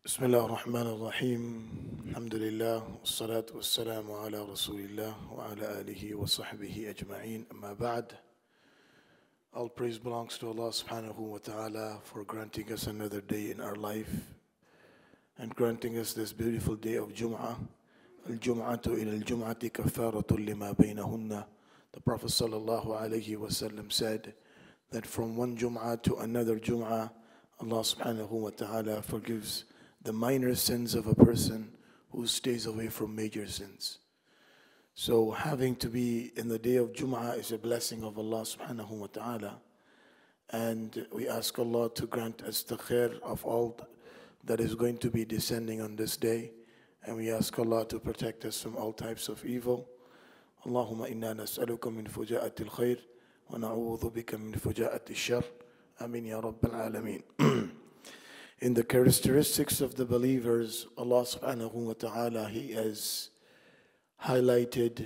بسم الله الرحمن الرحيم الحمد لله والصلاة والسلام على رسول الله وعلى آله وصحبه أجمعين أما بعد. All praise belongs to Allah subhanahu wa ta'ala for granting us another day in our life and granting us this beautiful day of Jum'ah. Al-Jum'atu ila al-Jum'ati kafaratun lima baynahunna. The Prophet sallallahu alayhi wa sallam said that from one Jum'ah to another Jum'ah, Allah subhanahu wa ta'ala forgives the minor sins of a person who stays away from major sins. So having to be in the day of Jum'ah is a blessing of Allah subhanahu wa ta'ala. And we ask Allah to grant us the khair of all that is going to be descending on this day. And we ask Allah to protect us from all types of evil. Allahumma inna nas'aluka min fuja'ati al-khair wa na'udhu bika min fuja'ati al-shar. Amin ya Rabbil Alameen. In the characteristics of the believers, Allah subhanahu wa ta'ala, He has highlighted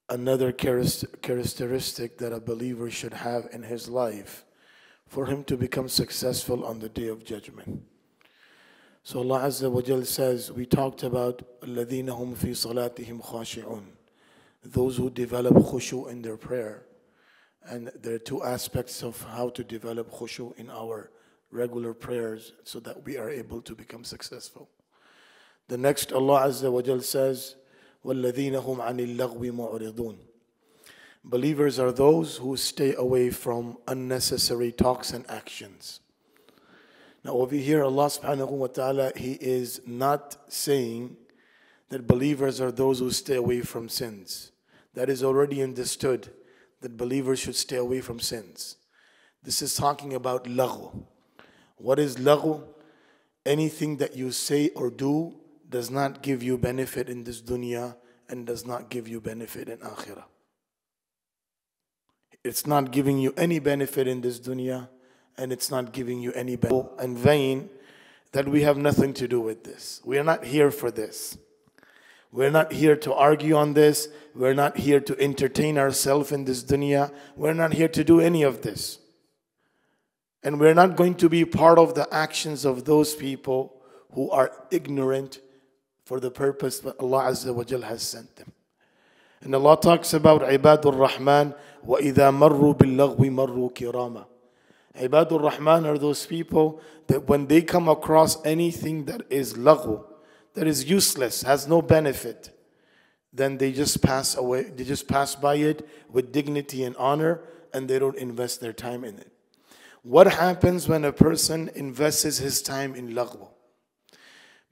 another characteristic that a believer should have in his life for him to become successful on the day of judgment. So Allah Azza wa Jal says, we talked about الَّذِينَ هُمْ فِي صَلَاتِهِمْ خَاشِعُونَ, those who develop khushu in their prayer. And there are two aspects of how to develop khushu in our regular prayers so that we are able to become successful. The next, Allah Azza wa Jal says, وَالَّذِينَ هُمْ عَنِ اللَّغْوِ مُعْرِضُونَ. Believers are those who stay away from unnecessary talks and actions. Now over here, Allah subhanahu wa ta'ala, He is not saying that believers are those who stay away from sins. That is already understood, that believers should stay away from sins. This is talking about laghu. What is laghu? Anything that you say or do does not give you benefit in this dunya and does not give you benefit in akhirah. It's not giving you any benefit in this dunya and it's not giving you any benefit. And vain, that we have nothing to do with this. We are not here for this. We're not here to argue on this. We're not here to entertain ourselves in this dunya. We're not here to do any of this. And we're not going to be part of the actions of those people who are ignorant for the purpose that Allah Azza wa Jal has sent them. And Allah talks about Ibadur Rahman, وَإِذَا مَرُّوا بِاللَّغْوِ مَرُّوا كِرَامًا. Ibadur Rahman are those people that when they come across anything that is laghu, that is useless, has no benefit, then they just pass away, they just pass by it with dignity and honor, and they don't invest their time in it. What happens when a person invests his time in laghu?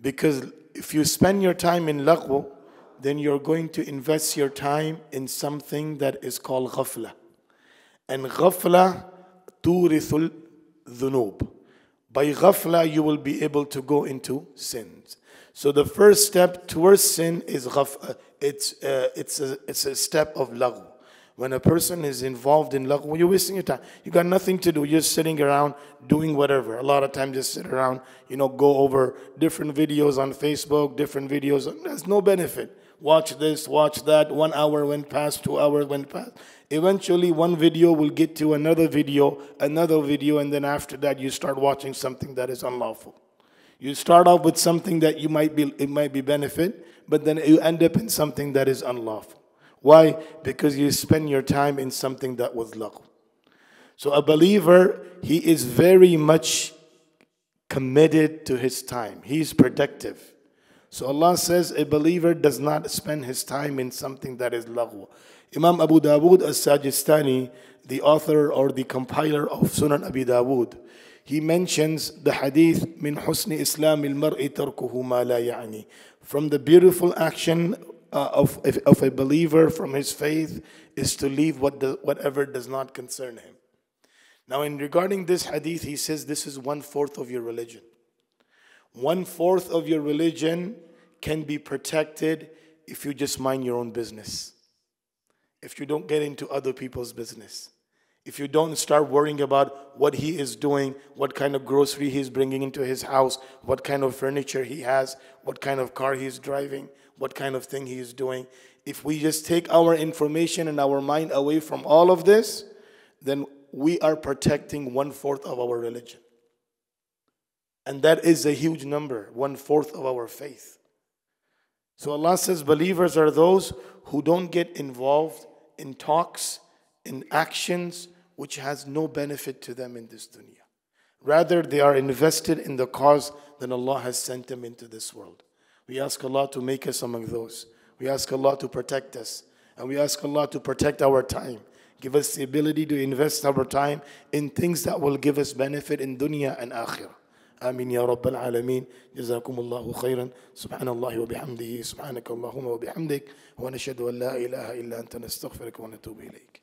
Because if you spend your time in laghu, then you're going to invest your time in something that is called ghafla. And ghafla turithul dhunub. By ghafla, you will be able to go into sins. So the first step towards sin is ghafla. It's a step of laghu. When a person is involved in laghu, you're wasting your time. You got nothing to do. You're just sitting around doing whatever. A lot of times just sit around, go over different videos on Facebook, different videos. There's no benefit. Watch this, watch that. 1 hour went past, 2 hours went past. Eventually, one video will get to another video, and then after that, you start watching something that is unlawful. You start off with something that it might be benefit, but then you end up in something that is unlawful. Why? Because you spend your time in something that was laghu. So a believer, he is very much committed to his time. He is productive. So Allah says a believer does not spend his time in something that is laghu. Imam Abu Dawood as-Sajistani, the author or the compiler of Sunan Abi Dawood, he mentions the hadith, min husni islam al-mar'i tarkuhu ma la ya'ni. From the beautiful action of a believer from his faith is to leave whatever does not concern him. Now in regarding this hadith, he says this is 1/4 of your religion. 1/4 of your religion can be protected if you just mind your own business. If you don't get into other people's business. If you don't start worrying about what he is doing, what kind of grocery he's bringing into his house, what kind of furniture he has, what kind of car he's driving, what kind of thing he is doing. If we just take our information and our mind away from all of this, then we are protecting 1/4 of our religion. And that is a huge number, 1/4 of our faith. So Allah says believers are those who don't get involved in talks, in actions which has no benefit to them in this dunya. Rather, they are invested in the cause that Allah has sent them into this world. We ask Allah to make us among those. We ask Allah to protect us. And we ask Allah to protect our time. Give us the ability to invest our time in things that will give us benefit in dunya and akhirah. آمين يا رب العالمين. جزاكم الله خيرا. سبحان الله وبحمده. سبحانك اللهم وبحمدك. ونشهد أن لا إله إلا أنت نستغفرك ونتوب إليك.